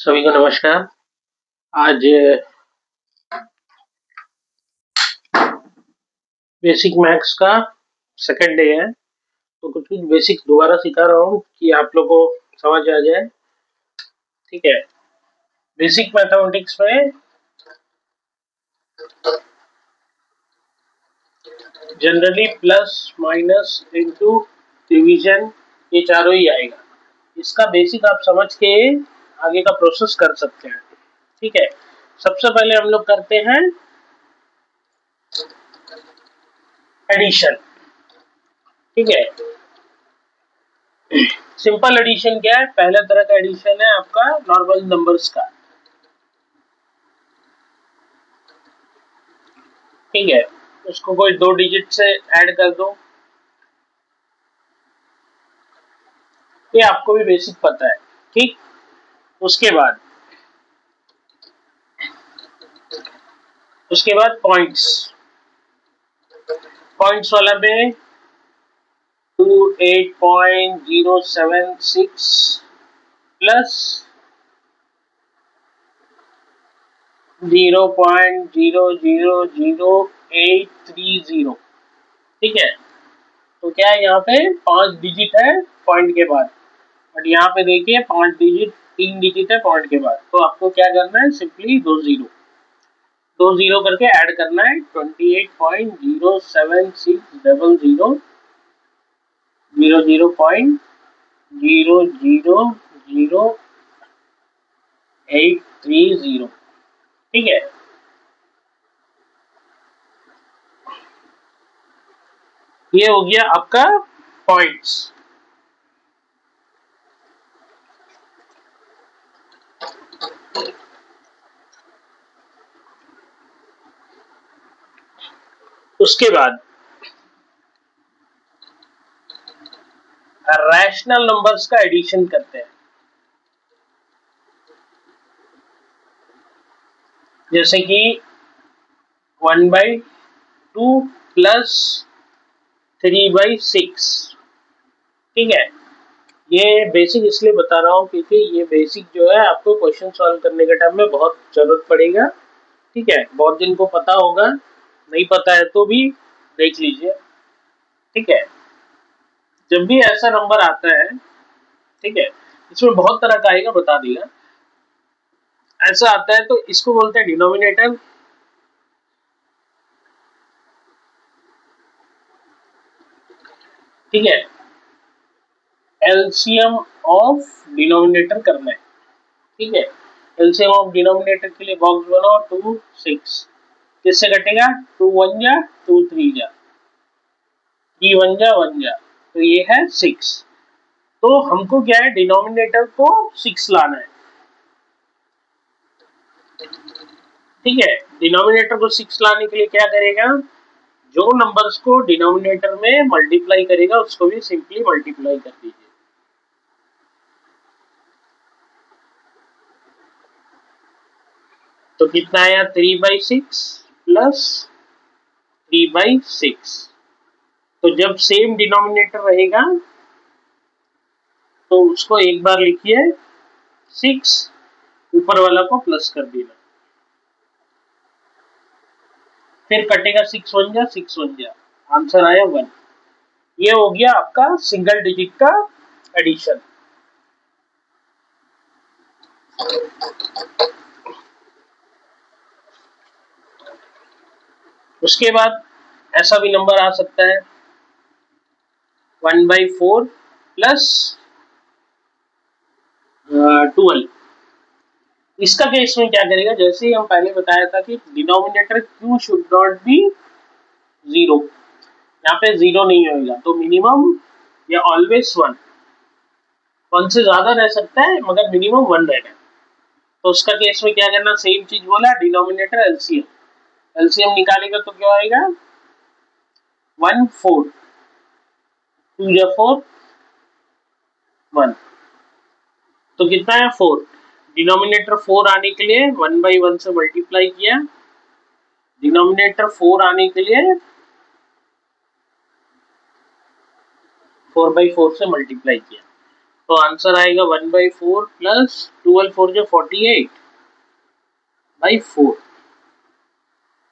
सभी को नमस्कार। आज बेसिक मैथ्स का सेकंड डे है, तो कुछ कुछ बेसिक दोबारा सिखा रहा हूँ कि आप लोगों को समझ आ जाए। ठीक है। बेसिक मैथमेटिक्स में generally plus minus into division ये चारों ही आएगा। इसका बेसिक आप समझ के आगे का प्रोसेस कर सकते हैं। ठीक है। सबसे पहले हम लोग करते हैं एडिशन। ठीक है। सिंपल एडिशन क्या है? पहला तरह का एडिशन है आपका नॉर्मल नंबर्स का। ठीक है। उसको कोई दो डिजिट से ऐड कर दो। ये आपको भी बेसिक पता है। ठीक। उसके बाद पॉइंट्स। पॉइंट्स वाला में 28.076 प्लस 0.000830। ठीक है। तो क्या है, यहाँ पे 5 डिजिट है पॉइंट के बाद, और यहाँ पे देखिए 5 डिजिट 3 डिजिट है पॉइंट के बाद। तो आपको क्या करना है, सिंपली दो जीरो करके ऐड करना है। 28.07600 00.0000830। ठीक है। ये हो गया आपका पॉइंट्स। उसके बाद रैशनल नंबर्स का एडिशन करते हैं। जैसे कि 1/2 प्लस 3/6। ठीक है। ये बेसिक इसलिए बता रहा हूँ क्योंकि ये बेसिक जो है आपको क्वेश्चन सॉल्व करने के टाइम में बहुत जरूरत पड़ेगा। ठीक है। बहुत जिनको पता होगा, नहीं पता है तो भी देख लीजिए। ठीक है। जब भी ऐसा नंबर आता है, ठीक है, इसमें बहुत तरह का आएगा, बता दिया। ऐसा आता है तो इसको बोलते हैं डिनोमिनेटर। ठीक है। एलसीएम ऑफ डिनोमिनेटर करना है। ठीक है। एलसीएम ऑफ डिनोमिनेटर के लिए बॉक्स बनाओ 2 6। किससे कटेगा? 2 1 जा 2 3 जा 3 1 जा 1 जा, तो ये है 6। तो हमको क्या है, डिनोमिनेटर को 6 लाना है। ठीक है। डिनोमिनेटर को 6 लाने के लिए क्या करेगा, जो नंबर्स को डिनोमिनेटर में मल्टीप्लाई करेगा उसको भी सिंपली मल्टीप्लाई कर दीजिए। तो कितना आया, 3/6 प्लस 3/6। तो जब सेम डिनोमिनेटर रहेगा तो उसको एक बार लिखिए 6, ऊपर वाला को प्लस कर देना, फिर कटेगा 6 1 जा 6 1 जा, आंसर आया 1। ये हो गया आपका सिंगल डिजिट का एडिशन। उसके बाद ऐसा भी नंबर आ सकता है 1/4 प्लस 12। इसका केस में क्या करेगा, जैसे ही हम पहले बताया था कि denominator Q should not be zero, यहाँ पे जीरो नहीं होगा, तो मिनिमम या ऑलवेज 1। 1 से ज्यादा रह सकता है मगर मिनिमम 1 रहेगा। तो उसका केस में क्या करना, सेम चीज बोला, डिनोमिनेटर एलसीएम। एलसीएम निकालेगा तो क्या आएगा, 1 4 2 या 4 1। तो कितना है, 4। डिनोमिनेटर 4 आने के लिए 1/1 से मल्टीप्लाई किया, डिनोमिनेटर 4 आने के लिए 4/4 से मल्टीप्लाई किया। तो आंसर आएगा 1/4 प्लस 12 4 जो 48/4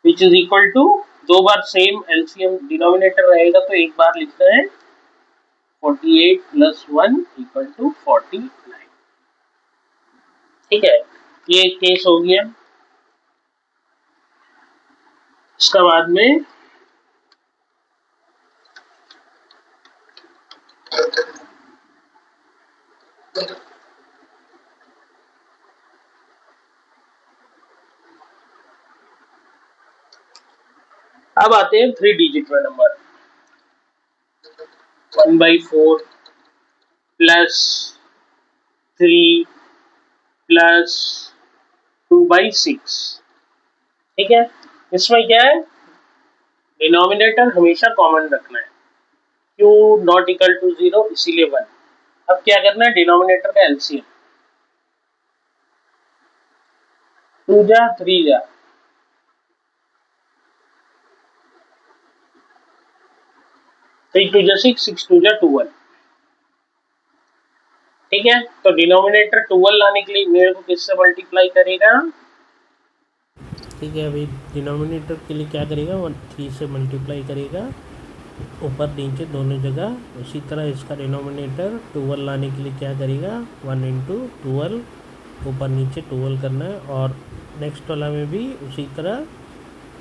विच इज इक्वल टू, दो बार सेम एलसीएम डिनोमिनेटर रहेगा तो एक बार लिखना है 48 प्लस 1 इक्वल टू 49। ठीक है, ये केस हो गया। इसका बाद में अब आते हैं 3 डिजिट में नंबर 1/4 प्लस 3 प्लस 2/6। ठीक है, इसमें क्या है, डिनोमिनेटर हमेशा कॉमन रखना है, क्यू नॉट इक्वल टू 0 इसीलिए 1। अब क्या करना है, डिनोमिनेटर का एलसीएम 2 जा 3 जा 3 2 जा 6 6 2 जा 12। ठीक है, तो डिनोमिनेटर 12 लाने के लिए मेरे को किससे मल्टीप्लाई करेगा, ठीक है। अभी डिनोमिनेटर के लिए क्या करेगा, 3 से मल्टीप्लाई करेगा ऊपर नीचे दोनों जगह। उसी तरह इसका डिनोमिनेटर 12 लाने के लिए क्या करेगा, 1 इंटू 12 ऊपर नीचे 12 करना है। और नेक्स्ट वाला में भी उसी तरह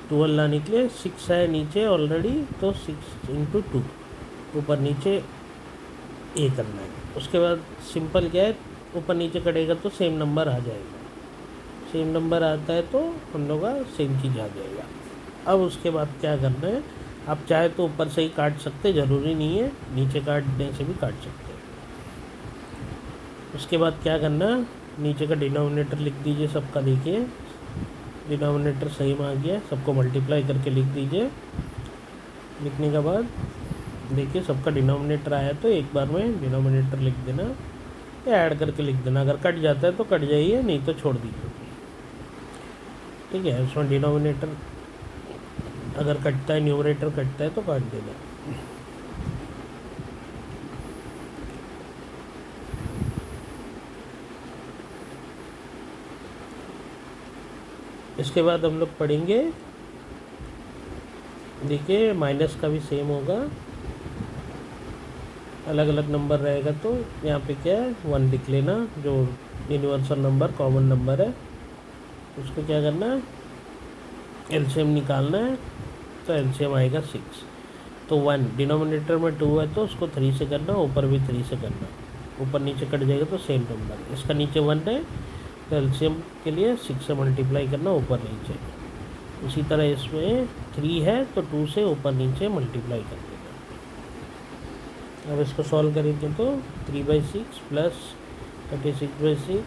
12 लाने के लिए 6 है नीचे ऑलरेडी, तो 6 इंटू 2 ऊपर नीचे ए करना है। उसके बाद सिंपल क्या है, ऊपर नीचे कटेगा तो सेम नंबर आ जाएगा। सेम नंबर आता है तो हम लोग का सेम चीज़ आ जाएगा। अब उसके बाद क्या करना है, आप चाहे तो ऊपर से ही काट सकते, ज़रूरी नहीं है, नीचे काटने से भी काट सकते हैं। उसके बाद क्या करना, नीचे का डिनोमिनेटर लिख दीजिए सबका। देखिए डिनोमिनेटर सेम आ गया, सबको मल्टीप्लाई करके लिख दीजिए। लिखने के बाद देखिए सबका डिनोमिनेटर आया तो एक बार में डिनोमिनेटर लिख देना या ऐड करके लिख देना। अगर कट जाता है तो कट जाइए, नहीं तो छोड़ दीजिए। ठीक है, उसमें डिनोमिनेटर अगर कटता है, न्यूमरेटर कटता है तो काट देना। इसके बाद हम लोग पढ़ेंगे, देखिए माइनस का भी सेम होगा, अलग अलग नंबर रहेगा तो यहाँ पे क्या है 1 लिख लेना, जो यूनिवर्सल नंबर कॉमन नंबर है। उसको क्या करना है, एलसीएम निकालना है, तो एलसीएम आएगा 6। तो 1 डिनोमिनेटर में 2 है तो उसको 3 से करना, ऊपर भी 3 से करना, ऊपर नीचे कट जाएगा तो सेम नंबर। इसका नीचे 1 है तो एलसीएम के लिए 6 से मल्टीप्लाई करना ऊपर नीचे। उसी तरह इसमें 3 है तो 2 से ऊपर नीचे मल्टीप्लाई कर देना। अब इसको सॉल्व करेंगे तो 3/6 प्लस 36/6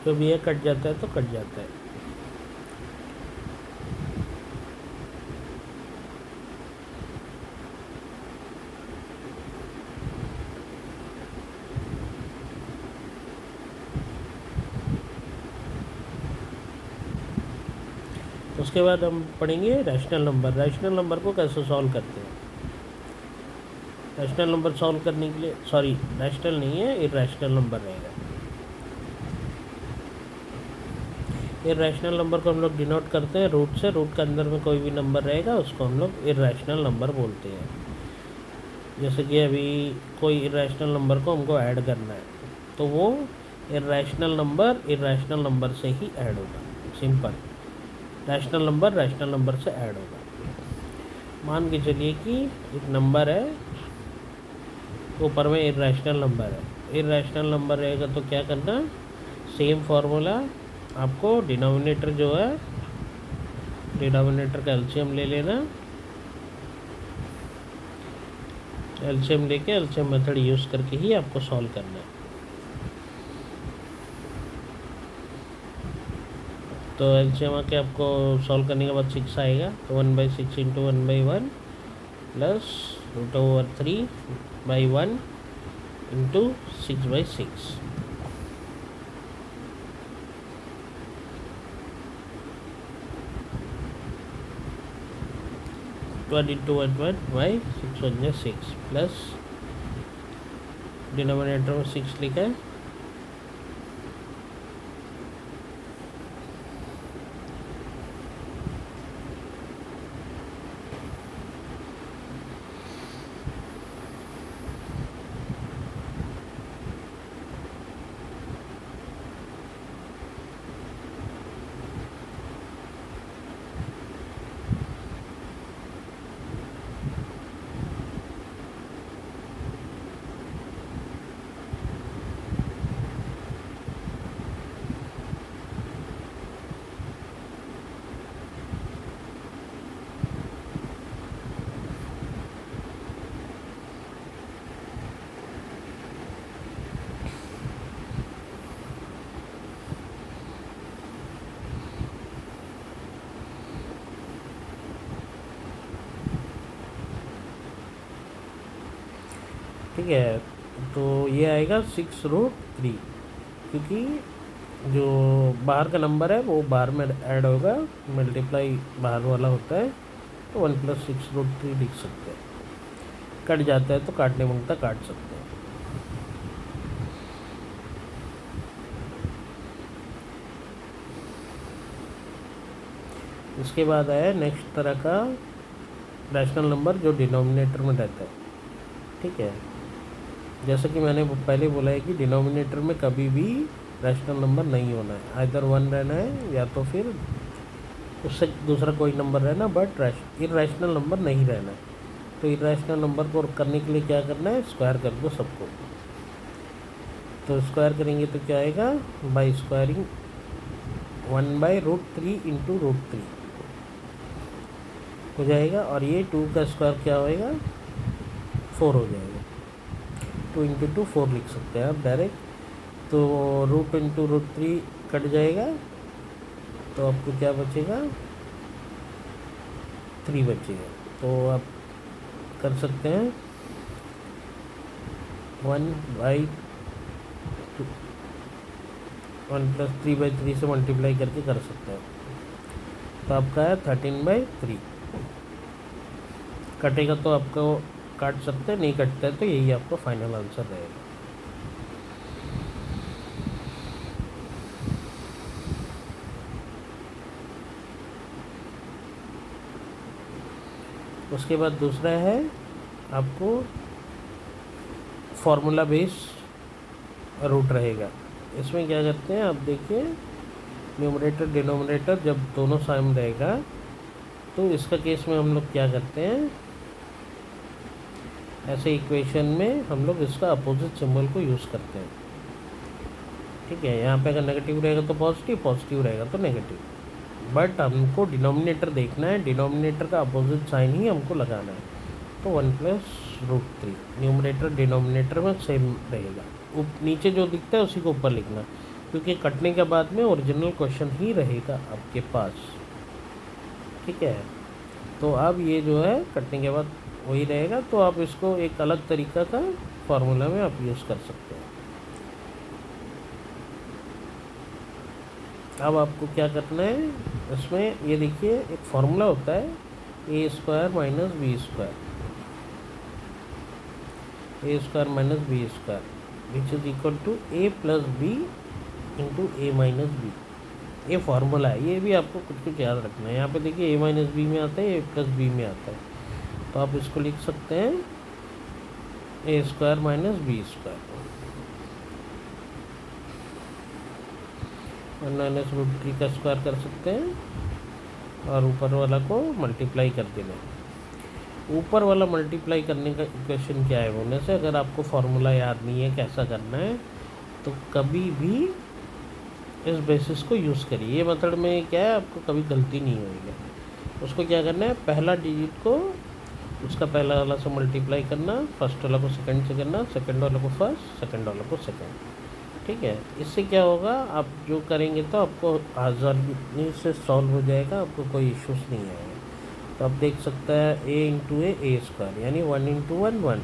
जो भी है कट जाता है तो कट जाता है। उसके बाद हम पढ़ेंगे रैशनल नंबर। रैशनल नंबर को कैसे सॉल्व करते हैं। रैशनल नंबर सॉल्व करने के लिए, सॉरी रैशनल नहीं है, इरैशनल नंबर रहेगा। इरैशनल नंबर को हम लोग डिनोट करते हैं रूट से। रूट के अंदर में कोई भी नंबर रहेगा उसको हम लोग इरैशनल नंबर बोलते हैं। जैसे कि अभी कोई इरैशनल नंबर को हमको ऐड करना है तो वो इरैशनल नंबर से ही ऐड होगा। सिंपल, रैशनल नंबर से ऐड होगा। मान के चलिए कि एक नंबर है, ऊपर में इरैशनल नंबर है। इरैशनल नंबर रहेगा तो क्या करना, सेम फार्मूला आपको, डिनोमिनेटर जो है, डिनोमिनेटर का एलसीएम ले लेना। एलसीएम लेके एलसीएम मेथड यूज़ करके ही आपको सॉल्व करना है। तो एलसीएम आके आपको सॉल्व करने के बाद 6 आएगा, तो 1/6 into 1/1 plus √3/1 into 6/6। 1 into 1 by 6 1 6 plus denominator में 6 लिखा है, ठीक है। तो ये आएगा 6√3, क्योंकि जो बाहर का नंबर है वो बाहर में ऐड होगा, मल्टीप्लाई बाहर वाला होता है, तो 1 + 6√3 लिख सकते हैं। कट जाता है तो काटने मांगता काट सकते हैं। इसके बाद आया नेक्स्ट तरह का रैशनल नंबर जो डिनोमिनेटर में रहता है। ठीक है, जैसा कि मैंने पहले बोला है कि डिनोमिनेटर में कभी भी रैशनल नंबर नहीं होना है, आइदर 1 रहना है या तो फिर उससे दूसरा कोई नंबर रहना, बट इरैशनल नंबर नहीं रहना है। तो इरैशनल नंबर को करने के लिए क्या करना है, स्क्वायर कर दो सबको। तो स्क्वायर करेंगे तो क्या आएगा, बाई स्क्वायरिंग 1/√3 इंटू √3 हो जाएगा, और ये 2 का स्क्वायर क्या होएगा, 4 हो जाएगा। 2 इंटू 2 4 लिख सकते हैं आप डायरेक्ट। तो रूट इंटू √3 कट जाएगा, तो आपको क्या बचेगा, 3 बचेगा। तो आप कर सकते हैं 1/2 1 + 3/3 से मल्टीप्लाई करके कर सकते हैं। तो आपका है 13/3। कटेगा तो आपको काट सकते हैं, नहीं कटता है तो यही आपका फाइनल आंसर रहेगा। उसके बाद दूसरा है आपको फॉर्मूला बेस रूट रहेगा। इसमें क्या करते हैं आप देखिए, न्यूमरेटर डिनोमिनेटर जब दोनों सेम रहेगा तो इसका केस में हम लोग क्या करते हैं, ऐसे इक्वेशन में हम लोग इसका अपोजिट सिंबल को यूज़ करते हैं। ठीक है, यहाँ पे अगर नेगेटिव रहेगा तो पॉजिटिव, पॉजिटिव रहेगा तो नेगेटिव, बट हमको डिनोमिनेटर देखना है, डिनोमिनेटर का अपोजिट साइन ही हमको लगाना है। तो 1 + √3 न्यूमरेटर डिनोमिनेटर में सेम रहेगा, नीचे जो दिखता है उसी को ऊपर लिखना, क्योंकि कटने के बाद में ओरिजिनल क्वेश्चन ही रहेगा आपके पास। ठीक है, तो अब ये जो है कटने के बाद वही रहेगा, तो आप इसको एक अलग तरीका का फार्मूला में आप यूज़ कर सकते हैं। अब आपको क्या करना है, इसमें ये देखिए एक फार्मूला होता है a² - b², a² - b² which is equal to a + b into a - b। ये फार्मूला है, ये भी आपको कुछ कुछ याद रखना है। यहाँ पे देखिए a - b में आता है, a + b में आता है, तो आप इसको लिख सकते हैं a² - b², 1 - √3 का स्क्वायर कर सकते हैं और ऊपर वाला को मल्टीप्लाई कर देना। ऊपर वाला मल्टीप्लाई करने का इक्वेशन क्या है बोलने से, अगर आपको फार्मूला याद नहीं है कैसा करना है, तो कभी भी इस बेसिस को यूज़ करिए। ये मेथड में क्या है, आपको कभी गलती नहीं होगी। उसको क्या करना है, पहला डिजिट को उसका पहला वाला से मल्टीप्लाई करना, फर्स्ट वाला को सेकंड से करना, सेकंड वाला को फर्स्ट, सेकंड वाला को सेकंड। ठीक है, इससे क्या होगा, आप जो करेंगे तो आपको आसानी से सॉल्व हो जाएगा, आपको कोई इश्यूज नहीं आएगा। तो आप देख सकते हैं a/a² यानी 1 × 1 1।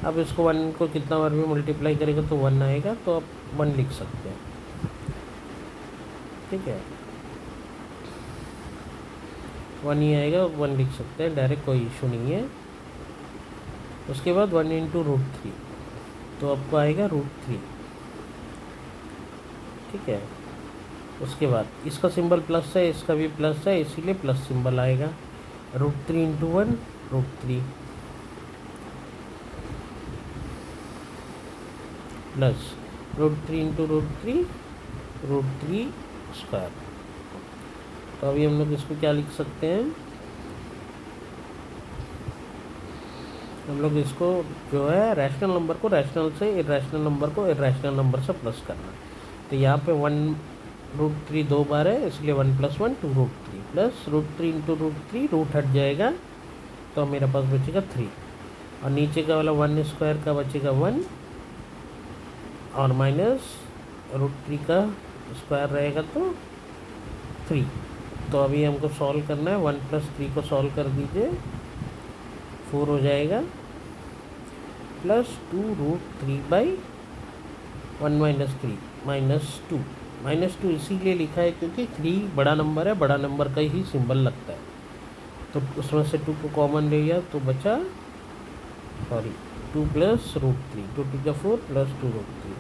अब इसको 1 को कितना बार भी मल्टीप्लाई करेगा तो 1 आएगा, तो आप 1 लिख सकते हैं। ठीक है, 1 ही आएगा, 1 लिख सकते हैं डायरेक्ट, कोई इशू नहीं है। उसके बाद 1 इंटू √3, तो आपको आएगा √3, ठीक है। उसके बाद इसका सिंबल प्लस है, इसका भी प्लस है, इसीलिए प्लस सिंबल आएगा। √3 इंटू 1 √3 प्लस √3 इंटू √3 √3 स्क्वायर। तो अभी हम लोग इसको क्या लिख सकते हैं, हम लोग इसको जो है रैशनल नंबर को रैशनल से, इरेशनल नंबर को इरेशनल नंबर से प्लस करना। तो यहाँ पे 1√3 दो बार है, इसलिए 1 + 1 2√3 प्लस √3 इंटू √3, रूट हट जाएगा तो मेरे पास बचेगा 3, और नीचे का वाला 1 स्क्वायर का बचेगा 1, और माइनस √3 का स्क्वायर रहेगा तो 3। तो अभी हमको सॉल्व करना है, 1 + 3 को सॉल्व कर दीजिए, 4 हो जाएगा, प्लस 2√3/1 - 3 -2। -2 इसीलिए लिखा है क्योंकि 3 बड़ा नंबर है, बड़ा नंबर का ही सिंबल लगता है, तो उसमें से 2 को कॉमन ले लिया तो बचा, सॉरी 2 + √3, 2 × 4 प्लस 2√3,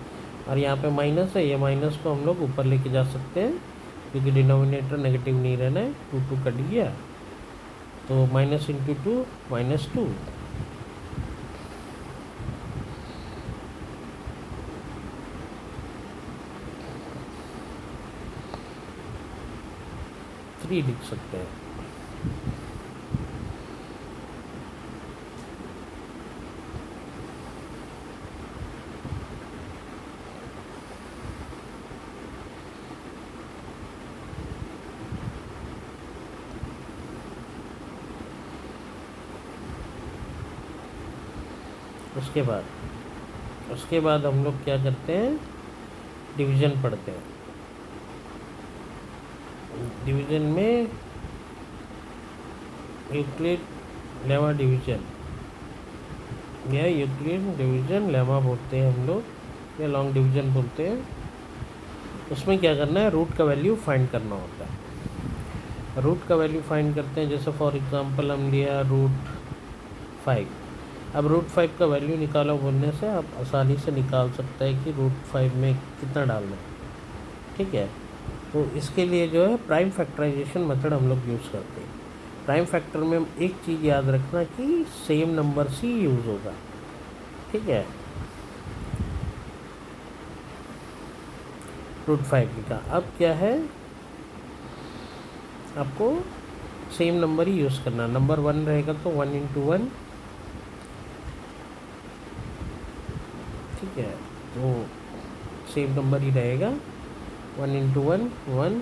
और यहाँ पे माइनस है, ये माइनस को हम लोग ऊपर लेके जा सकते हैं क्योंकि डिनोमिनेटर नेगेटिव नहीं रहना है। 2 कट गया, तो माइनस इंटू 2 -2, थ्री लिख सकते हैं। उसके बाद हम लोग क्या करते हैं, डिवीज़न पढ़ते हैं। डिवीज़न में यूक्लिड लेमा डिवीज़न, या यूक्लिड डिवीज़न लेमा बोलते हैं हम लोग, या लॉन्ग डिवीज़न बोलते हैं। उसमें क्या करना है, रूट का वैल्यू फाइंड करना होता है। रूट का वैल्यू फाइंड करते हैं, जैसे फॉर एग्जांपल हम लिया √5। अब √5 का वैल्यू निकालो बोलने से आप आसानी से निकाल सकते हैं कि √5 में कितना डालना है, ठीक है। तो इसके लिए जो है प्राइम फैक्टराइजेशन मेथड हम लोग यूज़ करते हैं। प्राइम फैक्टर में एक चीज़ याद रखना कि सेम नंबर ही यूज़ होगा, ठीक है। √5 लिखा, अब क्या है, आपको सेम नंबर ही यूज़ करना। नंबर 1 रहेगा तो 1 इंटू 1, ठीक है, तो सेम नंबर ही रहेगा। 1 into 1 1,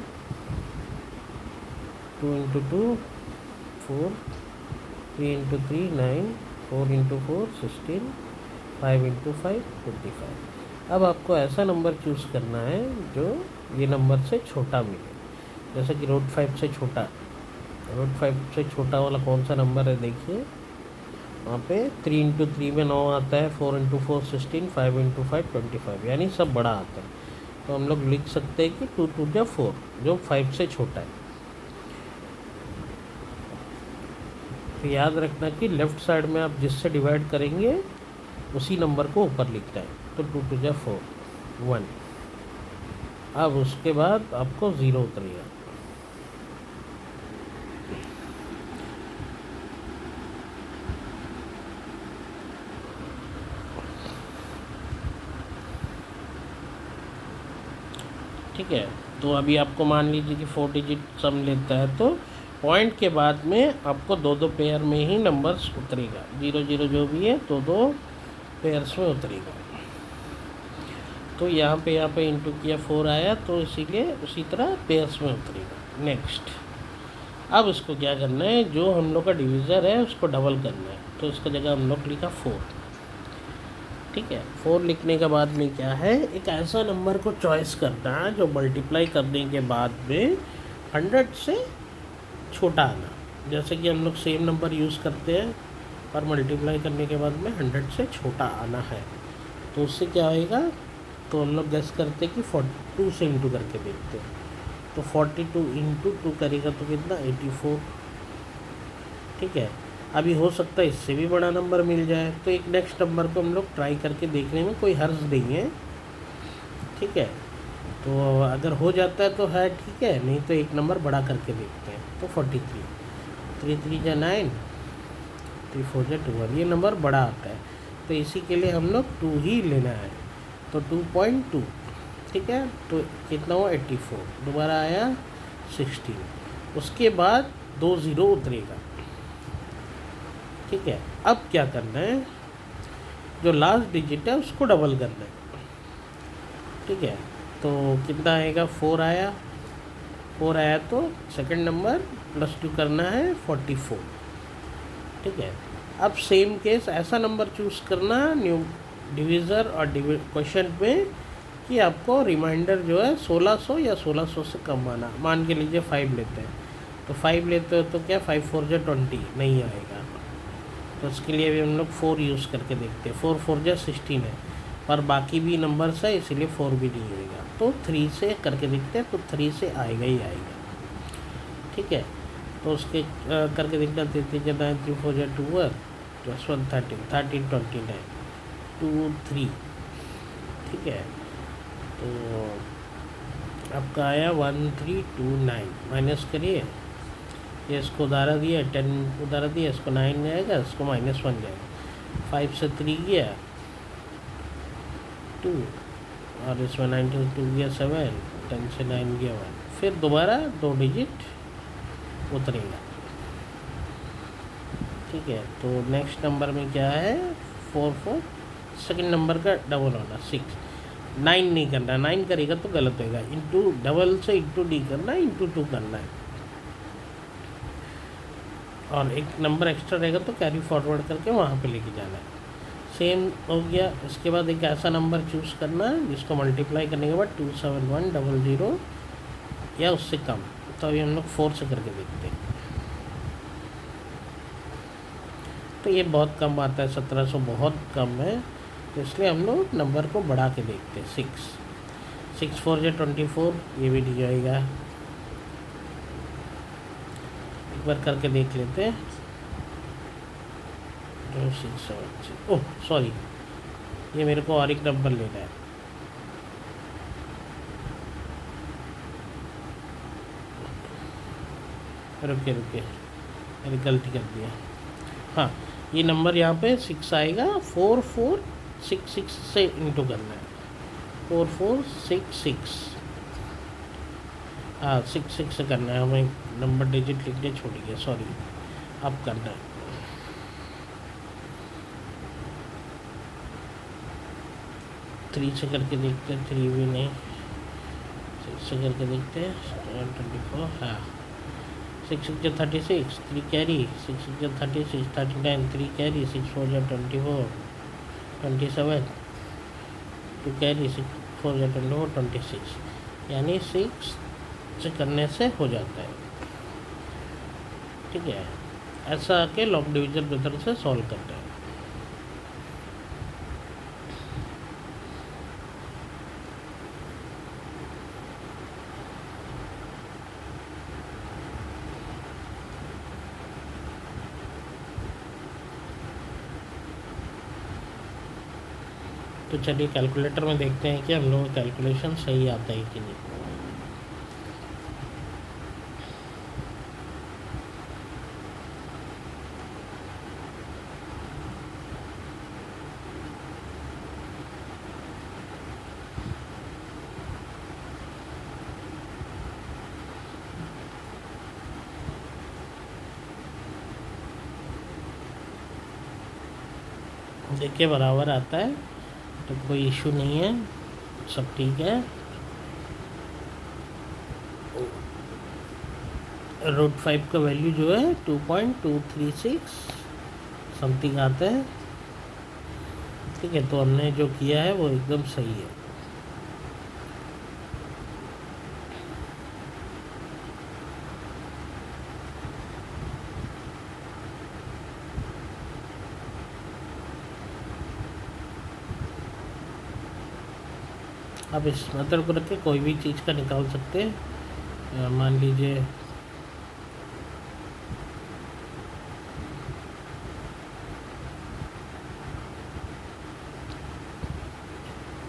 2 into 2 4, 3 into 3 9, 4 into 4 16, 5 into 5 25। अब आपको ऐसा नंबर चूज़ करना है जो ये नंबर से छोटा मिले, जैसे कि √5 से छोटा। √5 से छोटा वाला कौन सा नंबर है, देखिए वहाँ पे 3 इंटू 3 में 9 आता है, 4 इंटू 4 16, 5 इंटू 5 25, यानी सब बड़ा आता है। तो हम लोग लिख सकते हैं कि 2 × 2 = 4, जो 5 से छोटा है। तो याद रखना कि लेफ़्ट साइड में आप जिससे डिवाइड करेंगे उसी नंबर को ऊपर लिखना है। तो 2 × 2 = 4 1। अब उसके बाद आपको 0 उतरेगा। ठीक है, तो अभी आपको मान लीजिए कि 4 डिजिट सम लेता है, तो पॉइंट के बाद में आपको 2-2 पेयर में ही नंबर्स उतरेगा। 0 0 जो भी है 2-2 पेयर्स में उतरेगा। तो यहाँ पे इंटू किया 4 आया, तो इसीलिए उसी तरह पेयर्स में उतरेगा। नेक्स्ट, अब इसको क्या करना है, जो हम लोग का डिवीज़र है उसको डबल करना है। तो इसका जगह हम लोग लिखा 4, ठीक है। 4 लिखने के बाद में क्या है, एक ऐसा नंबर को चॉइस करना है जो मल्टीप्लाई करने के बाद में 100 से छोटा आना। जैसे कि हम लोग सेम नंबर यूज़ करते हैं और मल्टीप्लाई करने के बाद में 100 से छोटा आना है, तो उससे क्या होएगा, तो हम लोग गेस करते हैं कि 42 से इंटू करके देखते हैं। तो 42 इंटू 2 करेगा तो कितना 84, ठीक है। अभी हो सकता है इससे भी बड़ा नंबर मिल जाए, तो एक नेक्स्ट नंबर को हम लोग ट्राई करके देखने में कोई हर्ज नहीं है, ठीक है। तो अगर हो जाता है तो है ठीक है, नहीं तो एक नंबर बड़ा करके देखते हैं। तो 43, 3 3 जा 9, 3 4 जा 12, ये नंबर बड़ा आता है, तो इसी के लिए हम लोग 2 ही लेना है। तो 2.2, ठीक है। तो कितना हुआ 84, दोबारा आया 16, उसके बाद 2 ज़ीरो उतरेगा, ठीक है। अब क्या करना है, जो लास्ट डिजिट है उसको डबल करना है, ठीक है। तो कितना आएगा 4 आया, 4 आया तो सेकंड नंबर +2 करना है 44, ठीक है। अब सेम केस ऐसा नंबर चूज़ करना न्यू डिविज़र और क्वेश्चन में कि आपको रिमाइंडर जो है 1600 या 1600 से कम आना। मान के लीजिए 5 लेते हैं, तो 5 लेते हो तो क्या 5 4 जा 20 नहीं आएगा, तो उसके लिए भी हम लोग 4 यूज़ करके देखते हैं। 4 4 जा 16 है, पर बाकी भी नंबर्स है इसीलिए 4 भी नहीं होएगा, तो 3 से करके देखते हैं, तो 3 से आएगा ही आएगा, ठीक है। तो उसके करके देखना 3 3 जा 9, 3 4 जा 12, +1 13, 13 29, 2 3, ठीक है। तो आपका आया 1329, माइनस करिए, ये इसको उधारा दिया 10 उधारा दिया, इसको 9 जाएगा, इसको -1 जाएगा, 5 से 3 गया 2, और इसमें 9 से 2 गया 7, 10 से 9 गया 1, फिर दोबारा 2 डिजिट उतरेगा, ठीक है। तो नेक्स्ट नंबर में क्या है 4 4, सेकंड नंबर का डबल होना 6, 9 नहीं करना, 9 करेगा तो गलत होएगा, इंटू डबल से इंटू डी करना है, इंटू 2 करना है, और एक नंबर एक्स्ट्रा रहेगा तो कैरी फॉरवर्ड करके वहाँ पे लेके जाना है। सेम हो गया। इसके बाद एक ऐसा नंबर चूज़ करना है जिसको मल्टीप्लाई करने के बाद 27100 या उससे कम, तो अभी हम लोग 4 से करके देखते हैं, तो ये बहुत कम आता है, 1700 बहुत कम है, तो इसलिए हम लोग नंबर को बढ़ा के देखते हैं। 6 4 जा 24, ये भी नहीं जाएगा, एक बार करके देख लेते हैं। 2 6 7 6, ओह सॉरी, ये मेरे को और एक नंबर लेना है, रुके मैंने गलती कर दिया। हाँ, ये नंबर यहाँ पे 6 आएगा, 4 4 6 6 से इंटू करना है, 4 4 6 6, हाँ 6 6 से करना है, हमें नंबर डिजिट लिखने छोड़ गया, सॉरी, अब करना है। थ्री से करके देखते हैं, 3 भी नहीं, 6 से करके देखते हैं, 24, हाँ 6 6 जा 36, 3 कैरी, 6 6 जा 36, 39, 3 कैरी, 6 4 जा 24, 27, 2 कैरी, 6 4 जा 24, 26, यानी 6 से करने से हो जाता है, ठीक है। ऐसा आके लॉन्ग डिवीजन मेथड से सॉल्व करना है। तो चलिए कैलकुलेटर में देखते हैं कि हम लोग का कैलकुलेशन सही आता है कि नहीं। देखिए बराबर आता है, तो कोई इशू नहीं है, सब ठीक है। √5 का वैल्यू जो है 2.236 समथिंग आता है, ठीक है। तो हमने जो किया है वो एकदम सही है। आप इस मेथड को रख के कोई भी चीज़ का निकाल सकते हैं। मान लीजिए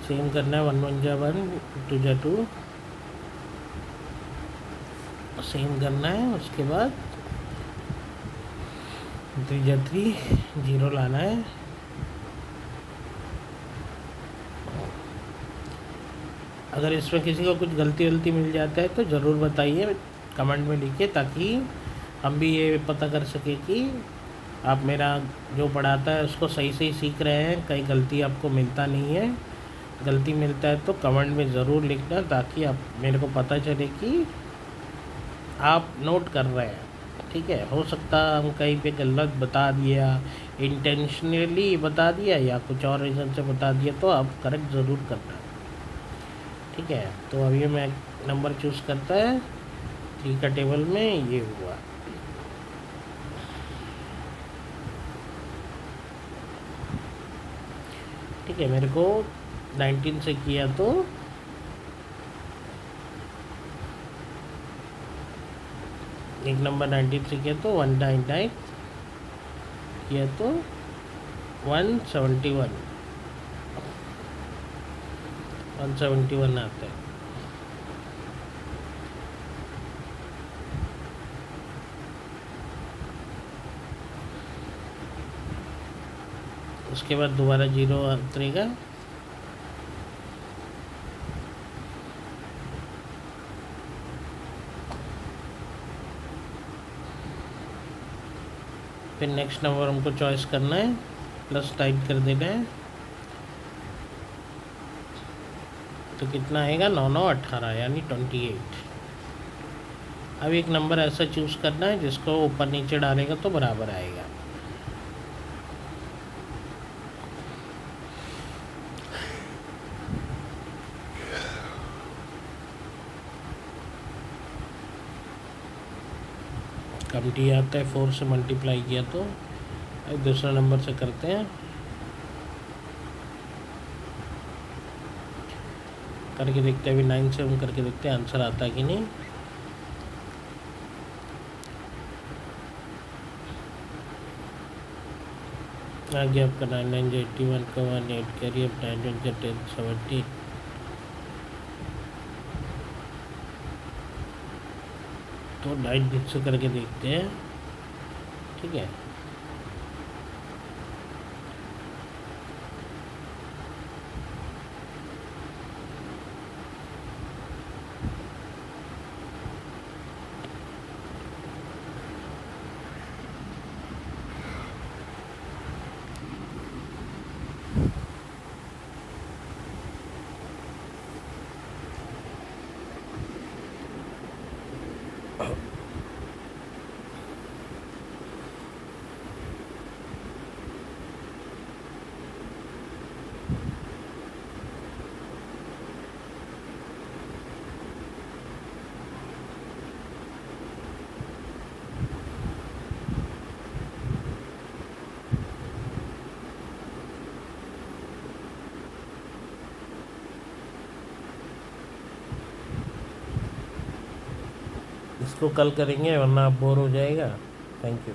सेम करना है, 1 1 जा 1, 2 जा 2, सेम करना है। उसके बाद 3 जा 3, 0 लाना है। अगर इसमें किसी को कुछ गलती वलती मिल जाता है तो ज़रूर बताइए कमेंट में लिखिए, ताकि हम भी ये पता कर सके कि आप मेरा जो पढ़ाता है उसको सही सही सीख रहे हैं, कहीं गलती आपको मिलता नहीं है। गलती मिलता है तो कमेंट में ज़रूर लिखना, ताकि आप मेरे को पता चले कि आप नोट कर रहे हैं। ठीक है, हो सकता हम कहीं पे गलत बता दिया, इंटेंशनली बता दिया या कुछ और रीज़न से बता दिया, तो आप करेक्ट ज़रूर करना। ठीक है, तो अभी मैं नंबर चूज़ करता है 3 का टेबल में ये हुआ। ठीक है, मेरे को 19 से किया तो एक नंबर 19 से किया तो 199 किया तो 171 आता है। उसके बाद दोबारा 0 उतरेगा। फिर नेक्स्ट नंबर हमको चॉइस करना है, प्लस टाइप कर देना है, तो कितना आएगा 9 9 18 यानी 28। अब एक नंबर ऐसा चूज़ करना है जिसको ऊपर नीचे डालेगा तो बराबर आएगा। कमटी आता है 4 से मल्टीप्लाई किया तो। अब दूसरा नंबर से करते हैं, करके देखते हैं। अभी 9 से हम करके देखते हैं आंसर आता है कि नहीं। आगे आपका 9 9 जो 81 का 1 8 करिए, 9 9 जो 10 70, तो 9 से करके देखते हैं। ठीक है, इसको कल करेंगे वरना आप बोर हो जाएगा। Thank you.